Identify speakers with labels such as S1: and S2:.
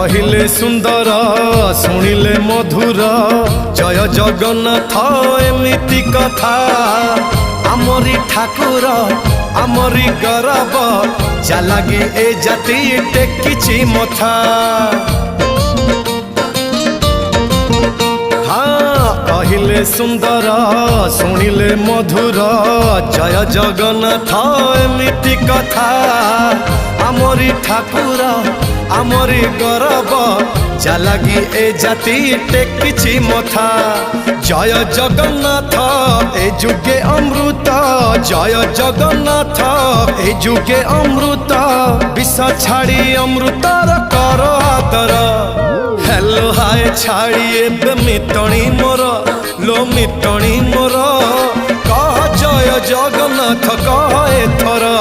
S1: कहिले सुंदर शुणिले मधुर जय जगन्नाथ एमिति कथा आमरी ठाकुर आमरी गौरव जालागी ए जाति टेकिछि मथा। हाँ कहिले सुंदर शुणिले मधुर जय जगन्नाथ एमिति कथा आमरी ठाकुर आमरी गौरव जालागी ए जाति टेकिछि मथा। जय जगन्नाथ ए जुगे अमृत जय जगन्नाथ ए जुगे अमृत विष छाड़ी अमृतर कर आदर। हेलो हाय छाड़ी एबे मिटणी मोर लो मिटणी मोर कह जय जगन्नाथ कह एथर।